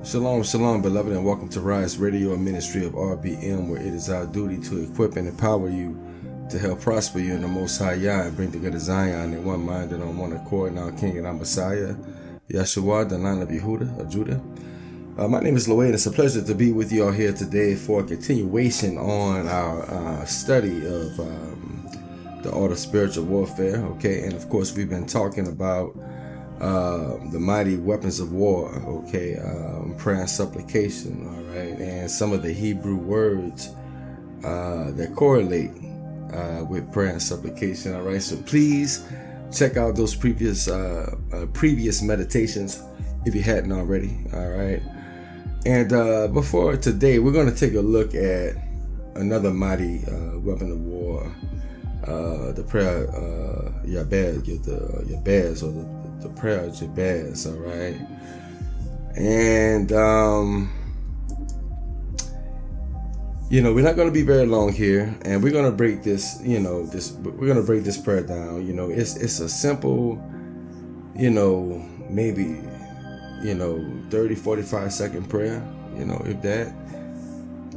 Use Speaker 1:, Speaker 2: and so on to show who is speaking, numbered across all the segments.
Speaker 1: Shalom, shalom, beloved, and welcome to rYse Radio, a ministry of RBM, where it is our duty to equip and empower you to help prosper you in the Most High Yah and bring together Zion in one mind and on one accord, now King and our Messiah, Yeshua, the Lion of Yehuda, of Judah. My name is Loay, and it's a pleasure to be with you all here today for a continuation on our study of the art of spiritual warfare, okay? And of course, we've been talking about the mighty weapons of war, okay, prayer and supplication, all right, and some of the Hebrew words that correlate with prayer and supplication, all right. So please check out those previous meditations if you hadn't already, all right. And before today, we're going to take a look at another mighty weapon of war, the prayer Jabez, or the prayer of Jabez, all right. And we're not going to be very long here, and we're going to break this, we're going to break this prayer down. It's a simple, maybe 30-45 second prayer, if that.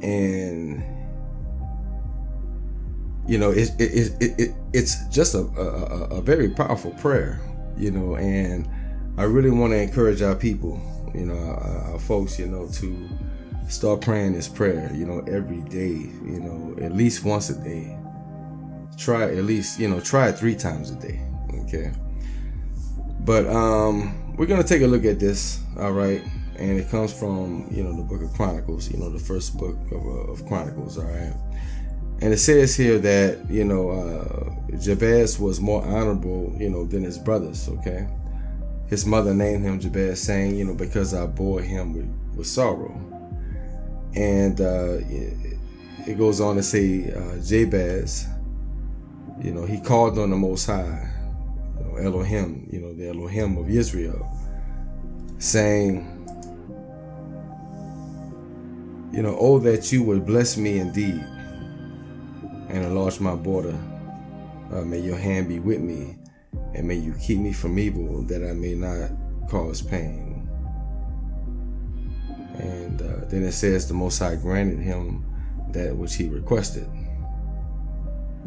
Speaker 1: And it's just a very powerful prayer, and I really want to encourage our people, our folks, to start praying this prayer, every day, at least once a day. Try it 3 times a day, okay? But we're going to take a look at this, all right? And it comes from, the book of Chronicles, the first book of Chronicles, all right? And it says here that, Jabez was more honorable, than his brothers, okay? His mother named him Jabez, saying, because I bore him with sorrow. And it goes on to say, Jabez, he called on the Most High, Elohim, the Elohim of Israel, saying, oh, that you would bless me indeed and enlarge my border. May your hand be with me, and may you keep me from evil, that I may not cause pain. And then it says the Most High granted him that which he requested.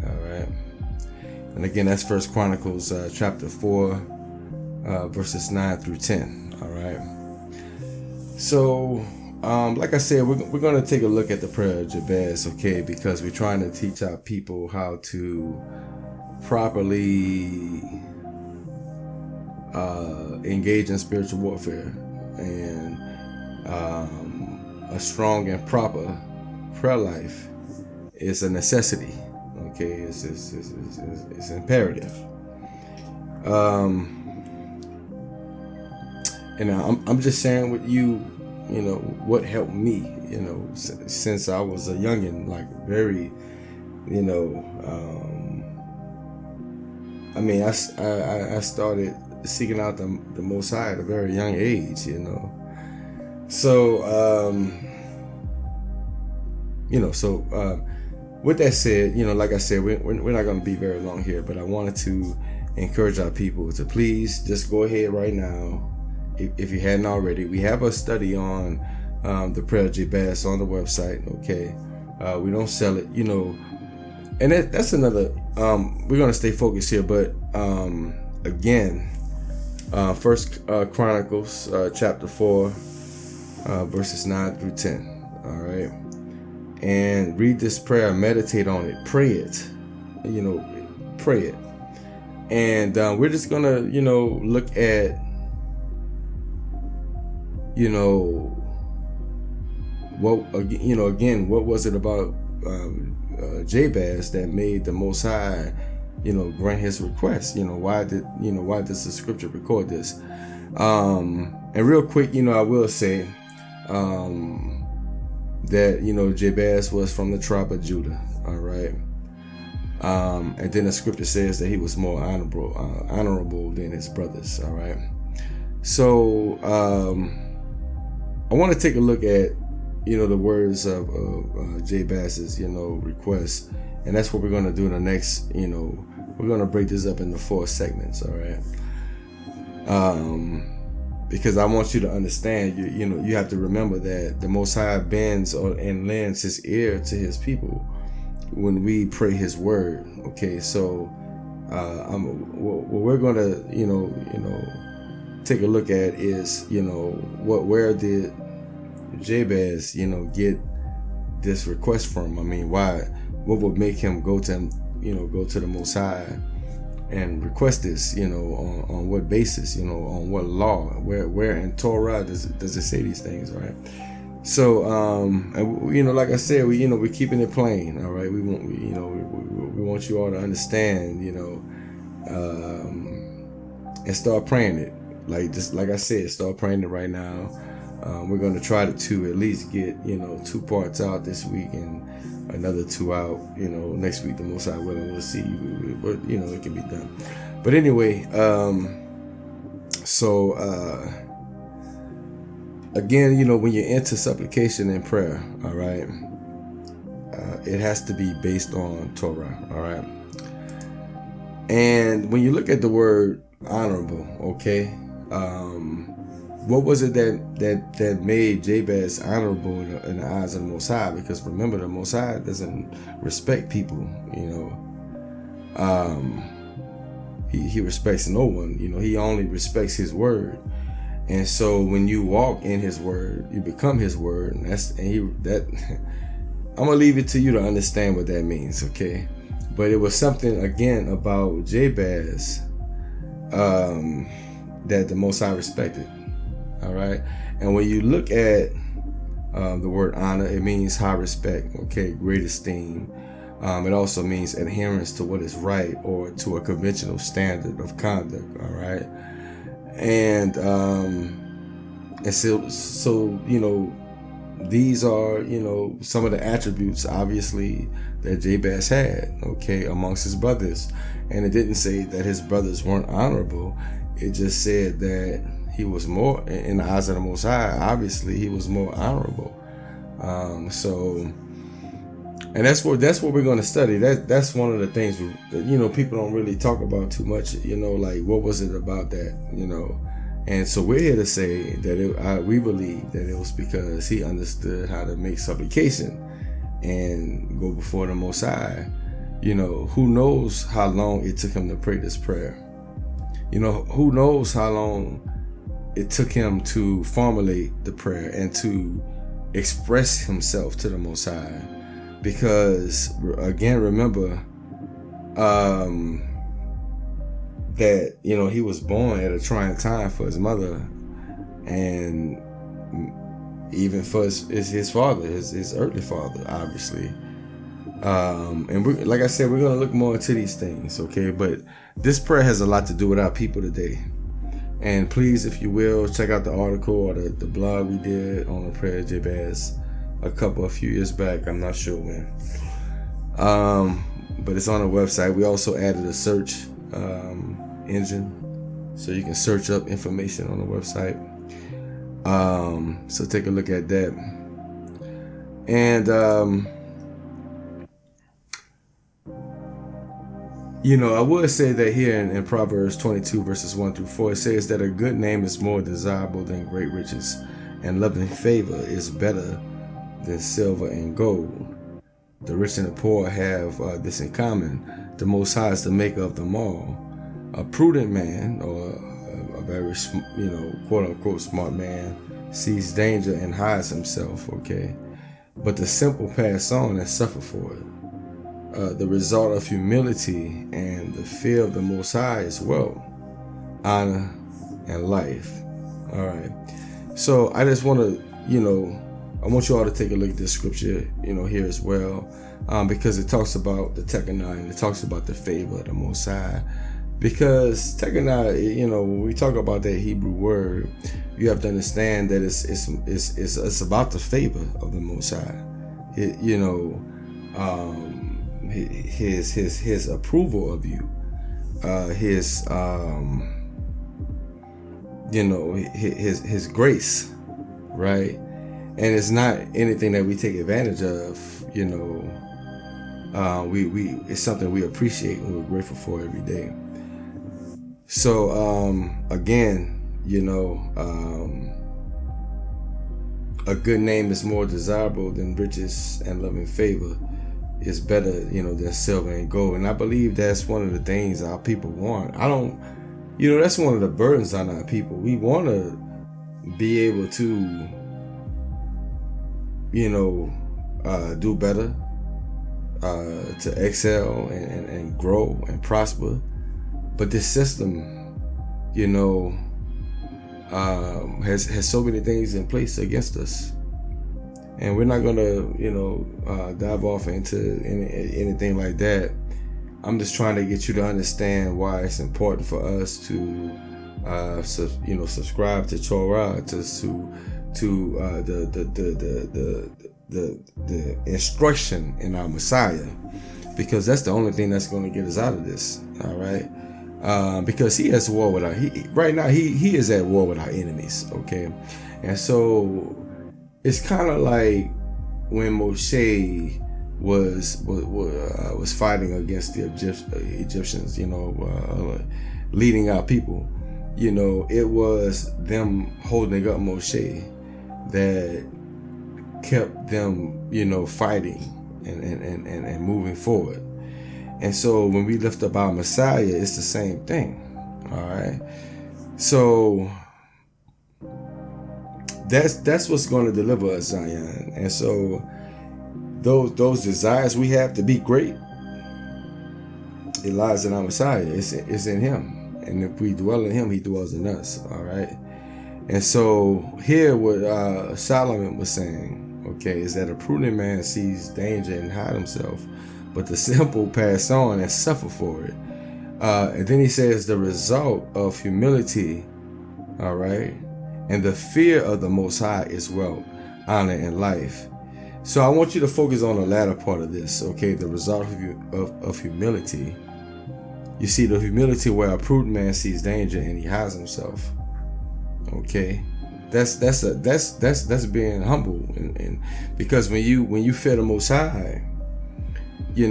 Speaker 1: All right. And again, that's First Chronicles chapter 4, verses 9 through 10. All right. So, like I said, we're going to take a look at the prayer of Jabez, okay, because we're trying to teach our people how to properly engage in spiritual warfare, and a strong and proper prayer life is a necessity, okay? It's imperative. And I'm just sharing with you, what helped me, since I was a youngin', like very, I started seeking out the Most High at a very young age, So, with that said, like I said, we're not going to be very long here, but I wanted to encourage our people to please just go ahead right now. If you hadn't already, we have a study on the prayer of Jabez on the website, okay? We don't sell it, and that's another, we're going to stay focused here, but again, First Chronicles chapter 4, verses 9 through 10, all right? And read this prayer, meditate on it, pray it, pray it. And we're just going to, look at, what was it about Jabez that made the Most High, grant his request? Why does the scripture record this? And real quick, I will say that, Jabez was from the tribe of Judah, all right? And then the scripture says that he was more honorable than his brothers, all right? So I want to take a look at, the words of Jabez's, request. And that's what we're going to do in the next, we're going to break this up into 4 segments, all right? because I want you to understand, you have to remember that the Most High bends and lends his ear to his people when we pray his word. Okay, so what we're going to take a look at is, where did Jabez, get this request from? I mean, what would make him go to the Most High and request this, on what basis, on what law, where in Torah does it say these things, right? So, and like I said, we're keeping it plain, all right? We want you all to understand, and start praying it. Like I said, start praying it right now. We're going to try to at least get, 2 parts out this week and another 2 out, next week, the Most High willing. We'll see, but it can be done. But anyway, again, when you're into supplication and prayer, all right, it has to be based on Torah, all right. And when you look at the word honorable, okay, what was it that made Jabez honorable in the eyes of the Most High? Because remember, the Most High doesn't respect people, he respects no one, he only respects his word. And so when you walk in his word, you become his word, and I'm gonna leave it to you to understand what that means, okay? But it was something, again, about Jabez that the Most High respected. All right. And when you look at the word honor, it means high respect, okay, great esteem. It also means adherence to what is right or to a conventional standard of conduct. All right. And so these are, some of the attributes, obviously, that Jabez had, okay, amongst his brothers. And it didn't say that his brothers weren't honorable. It just said that he was more, in the eyes of the Most High, obviously, he was more honorable. And that's what we're going to study. That's one of the things that, people don't really talk about too much, like what was it about that, And so we're here to say that we believe that it was because he understood how to make supplication and go before the Most High. Who knows how long it took him to pray this prayer? Who knows how long it took him to formulate the prayer and to express himself to the Most High. Because, again, remember that, he was born at a trying time for his mother and even for his father, his earthly father, obviously. And like I said, we're going to look more into these things, okay? But this prayer has a lot to do with our people today. And please, if you will, check out the article or the blog we did on the prayer of Jabez a few years back. I'm not sure when. But it's on the website. We also added a search engine, so you can search up information on the website. So take a look at that. And I would say that here in Proverbs 22 verses 1-4, it says that a good name is more desirable than great riches, and loving favor is better than silver and gold. The rich and the poor have this in common. The Most High is the maker of them all. A prudent man, or a very, quote unquote smart man, sees danger and hides himself, okay? But the simple pass on and suffer for it. The result of humility and the fear of the Most High is wealth, honor, and life. All right. So I just want to, I want you all to take a look at this scripture, here as well, because it talks about the Tekanah and it talks about the favor of the Most High. Because Tekanah, when we talk about that Hebrew word, you have to understand that it's about the favor of the Most High. His approval of you, his grace, right? And it's not anything that we take advantage of. It's something we appreciate and we're grateful for every day. So again, a good name is more desirable than riches, and loving favor is better, than silver and gold. And I believe that's one of the things our people want. That's one of the burdens on our people. We want to be able to, do better, to excel and grow and prosper. But this system, has so many things in place against us. And we're not gonna, dive off into anything like that. I'm just trying to get you to understand why it's important for us to, subscribe to Torah, to the instruction in our Messiah, because that's the only thing that's going to get us out of this. All right. Because he has war with right now he is at war with our enemies. Okay. And so it's kind of like when Moshe was fighting against the Egyptians, leading our people. It was them holding up Moshe that kept them, fighting and moving forward. And so when we lift up our Messiah, it's the same thing. All right. So that's what's going to deliver us, Zion. And so those desires we have to be great, it lies in our Messiah. It's in him. And if we dwell in him, he dwells in us. All right. And so here what Solomon was saying, okay, is that a prudent man sees danger and hide himself, but the simple pass on and suffer for it. And then he says the result of humility, all right, and the fear of the Most High is wealth, honor, and life. So I want you to focus on the latter part of this, okay, the result of humility. You see, the humility where a prudent man sees danger and he hides himself. Okay, that's being humble, and because when you fear the Most High, you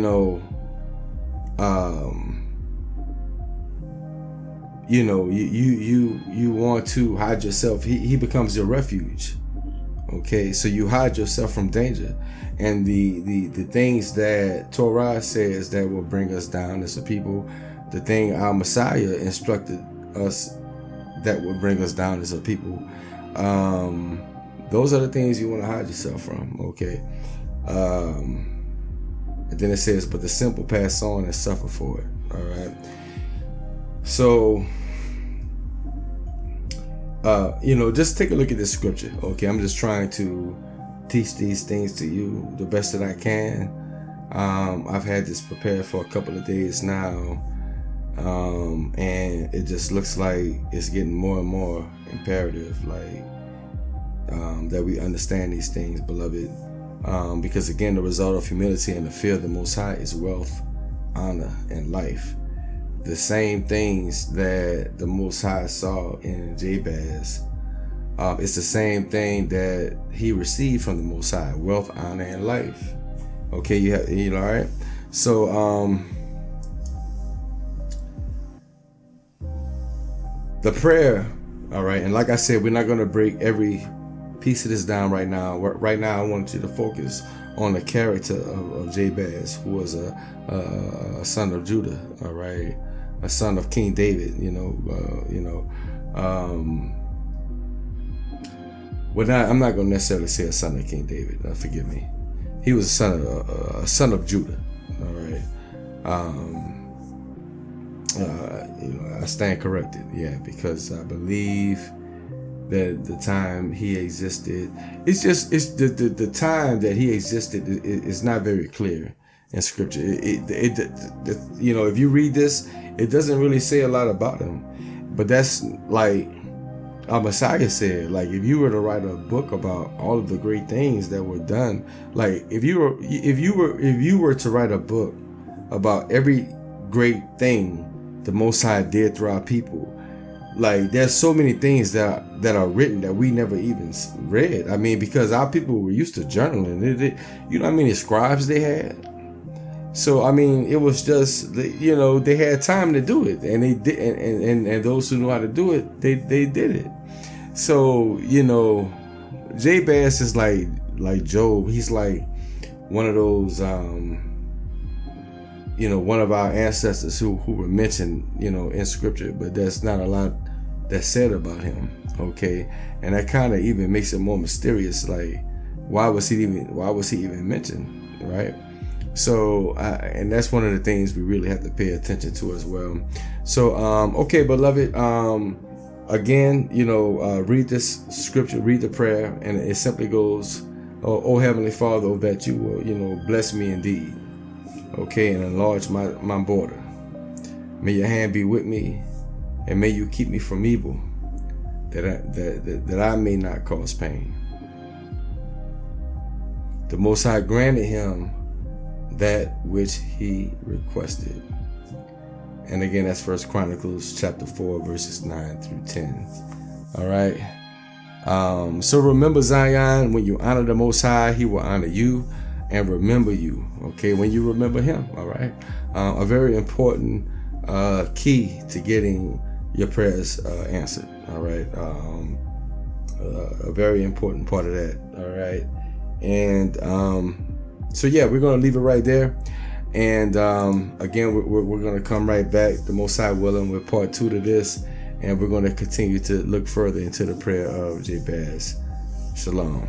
Speaker 1: want to hide yourself. He becomes your refuge. Okay, so you hide yourself from danger, and the things that Torah says that will bring us down as a people, the thing our Messiah instructed us that will bring us down as a people, those are the things you want to hide yourself from. Okay. And then it says, but the simple pass on and suffer for it. All right. So, just take a look at this scripture. Okay. I'm just trying to teach these things to you the best that I can. I've had this prepared for a couple of days now. And it just looks like it's getting more and more imperative, that we understand these things, beloved. Because again, the result of humility and the fear of the Most High is wealth, honor, and life. The same things that the Most High saw in Jabez, it's the same thing that he received from the Most High: wealth, honor, and life. Okay, all right. So, the prayer, all right, and like I said, we're not going to break every piece of this down right now. Right now, I want you to focus on the character of Jabez, who was a son of Judah, all right, a son of King David. I'm not going to necessarily say a son of King David. Forgive me. He was a son of Judah, all right. I stand corrected, because I believe that the time he existed, it's the time that he existed is not very clear in Scripture. If you read this, it doesn't really say a lot about him, but that's like our Messiah said. Like, if you were to write a book about all of the great things that were done, like if you were to write a book about every great thing the Most High did through our people, like there's so many things that are written that we never even read. I mean, because our people were used to journaling. You know how many scribes they had? So I mean, it was just, you know, they had time to do it, and they did, and those who knew how to do it, they did it. So, you know, Jabez is like Job. He's like one of those, you know, one of our ancestors who were mentioned, you know, in Scripture, but there's not a lot that's said about him. Okay, and that kind of even makes it more mysterious. Like, why was he even mentioned, right? So, and that's one of the things we really have to pay attention to as well. So, okay, beloved, again, you know, read this scripture, read the prayer, and it simply goes, "Oh Heavenly Father, oh, that you will, you know, bless me indeed, okay, and enlarge my border. May your hand be with me, and may you keep me from evil, that I may not cause pain." The Most High granted him that which he requested. And again, that's 1 Chronicles chapter 4, verses 9 through 10. All right. So remember, Zion, when you honor the Most High, he will honor you and remember you. Okay, when you remember him. All right. A very important key to getting your prayers answered. All right. A very important part of that. All right. And so yeah, we're going to leave it right there. And again, we're going to come right back, the Most High willing, with part 2 to this. And we're going to continue to look further into the prayer of Jabez. Shalom.